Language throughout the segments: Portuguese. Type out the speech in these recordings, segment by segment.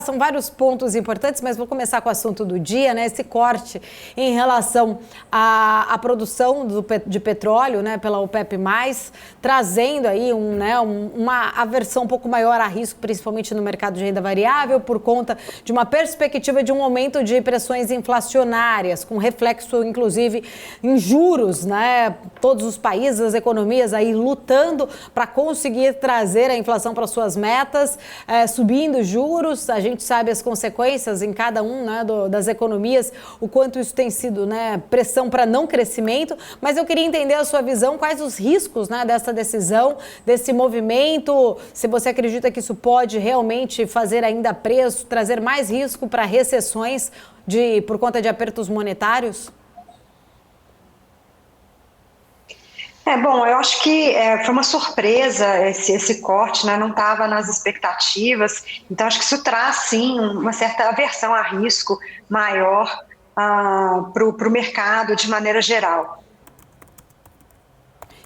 São vários pontos importantes, mas vou começar com o assunto do dia, né? Esse corte em relação à produção de petróleo, né, pela OPEP+, trazendo aí uma aversão um pouco maior a risco, principalmente no mercado de renda variável, por conta de uma perspectiva de um aumento de pressões inflacionárias, com reflexo, inclusive, em juros, né? Todos os países, as economias aí lutando para conseguir trazer a inflação para suas metas, subindo juros. A gente sabe as consequências em cada um, né, das economias, o quanto isso tem sido, né, pressão para não crescimento, mas eu queria entender a sua visão, quais os riscos, né, dessa decisão, desse movimento, se você acredita que isso pode realmente fazer ainda preço, trazer mais risco para recessões por conta de apertos monetários? Bom, eu acho que foi uma surpresa esse corte, né? Não estava nas expectativas, então acho que isso traz, sim, uma certa aversão a risco maior para o mercado de maneira geral.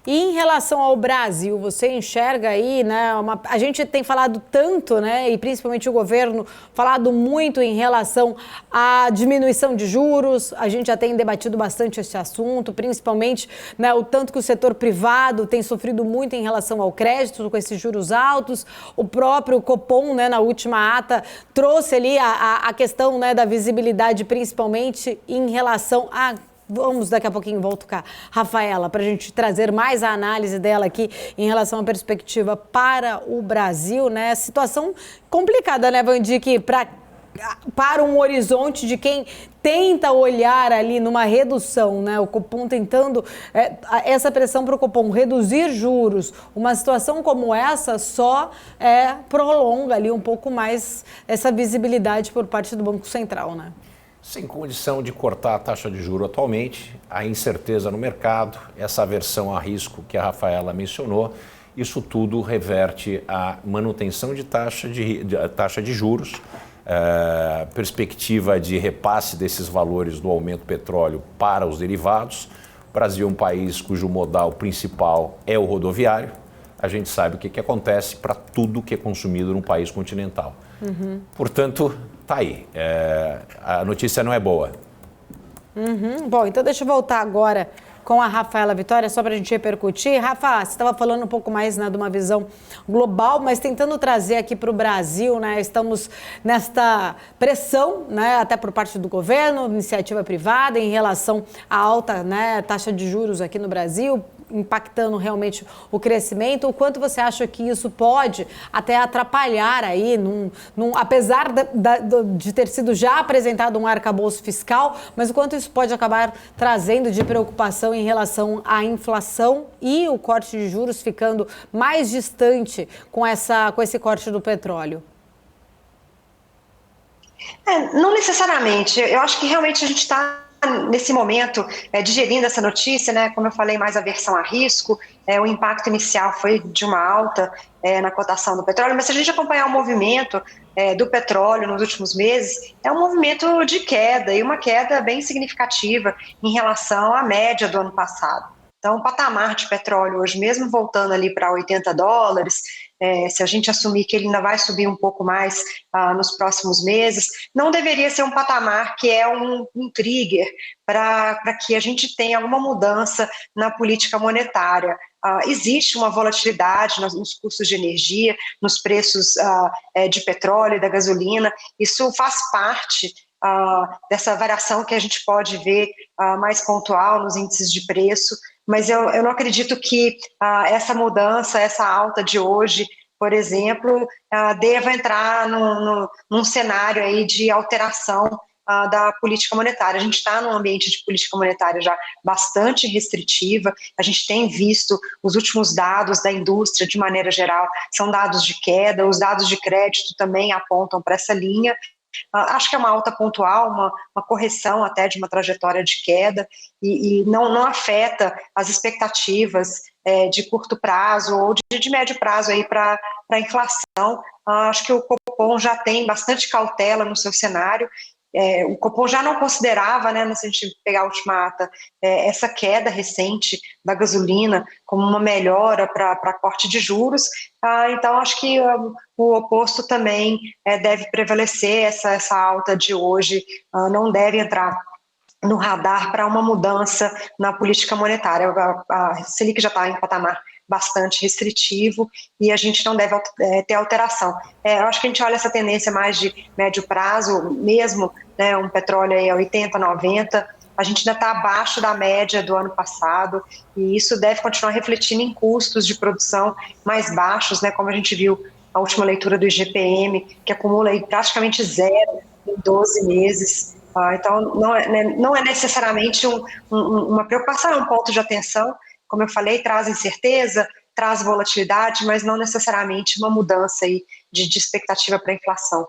E em relação ao Brasil, você enxerga aí, né, a gente tem falado tanto, né, e principalmente o governo falado muito em relação à diminuição de juros, a gente já tem debatido bastante esse assunto, principalmente, né, o tanto que o setor privado tem sofrido muito em relação ao crédito, com esses juros altos, o próprio Copom, né, na última ata, trouxe ali a questão, né, da visibilidade, principalmente em relação a... Vamos daqui a pouquinho voltar com a Rafaela para a gente trazer mais a análise dela aqui em relação à perspectiva para o Brasil, né? Situação complicada, né, Vandique, para um horizonte de quem tenta olhar ali numa redução, né? O Copom tentando essa pressão para o Copom reduzir juros. Uma situação como essa só prolonga ali um pouco mais essa visibilidade por parte do Banco Central, né? Sem condição de cortar a taxa de juros atualmente, a incerteza no mercado, essa aversão a risco que a Rafaela mencionou, isso tudo reverte à manutenção de taxa de juros, perspectiva de repasse desses valores do aumento do petróleo para os derivados. O Brasil é um país cujo modal principal é o rodoviário. A gente sabe o que acontece para tudo que é consumido num país continental. Uhum. Portanto, tá aí. A notícia não é boa. Uhum. Bom, então deixa eu voltar agora com a Rafaela Vitória, só para a gente repercutir. Rafa, você estava falando um pouco mais, né, de uma visão global, mas tentando trazer aqui para o Brasil, né, estamos nesta pressão, né, até por parte do governo, iniciativa privada, em relação à alta, né, taxa de juros aqui no Brasil, impactando realmente o crescimento. O quanto você acha que isso pode até atrapalhar aí, apesar de ter sido já apresentado um arcabouço fiscal, mas o quanto isso pode acabar trazendo de preocupação em relação à inflação e o corte de juros ficando mais distante com esse corte do petróleo? Não necessariamente. Eu acho que realmente a gente está nesse momento digerindo essa notícia, né? Como eu falei, mais aversão a risco, o impacto inicial foi de uma alta na cotação do petróleo, mas se a gente acompanhar o movimento do petróleo nos últimos meses, é um movimento de queda, e uma queda bem significativa em relação à média do ano passado. Então, o patamar de petróleo hoje, mesmo voltando ali para $80, se a gente assumir que ele ainda vai subir um pouco mais nos próximos meses, não deveria ser um patamar que é um trigger para que a gente tenha alguma mudança na política monetária. Existe uma volatilidade nos custos de energia, nos preços de petróleo e da gasolina, isso faz parte dessa variação que a gente pode ver mais pontual nos índices de preço, mas eu não acredito que essa mudança, essa alta de hoje, por exemplo, deva entrar num cenário aí de alteração da política monetária. A gente está num ambiente de política monetária já bastante restritiva, a gente tem visto os últimos dados da indústria, de maneira geral, são dados de queda, os dados de crédito também apontam para essa linha. Acho que é uma alta pontual, uma correção até de uma trajetória de queda e não afeta as expectativas de curto prazo ou de médio prazo aí para a inflação. Acho que o Copom já tem bastante cautela no seu cenário. o Copom já não considerava, né, se a gente pegar a última ata, essa queda recente da gasolina como uma melhora para corte de juros. Então, acho que o oposto também deve prevalecer, essa alta de hoje não deve entrar no radar para uma mudança na política monetária. A Selic já está em patamar bastante restritivo e a gente não deve ter alteração. Eu acho que a gente olha essa tendência mais de médio prazo, mesmo, né, um petróleo aí a 80, 90, a gente ainda está abaixo da média do ano passado e isso deve continuar refletindo em custos de produção mais baixos, né, como a gente viu a última leitura do IGPM, que acumula aí praticamente zero em 12 meses. Então, não é necessariamente uma preocupação, é um ponto de atenção. Como eu falei, traz incerteza, traz volatilidade, mas não necessariamente uma mudança aí de expectativa para a inflação.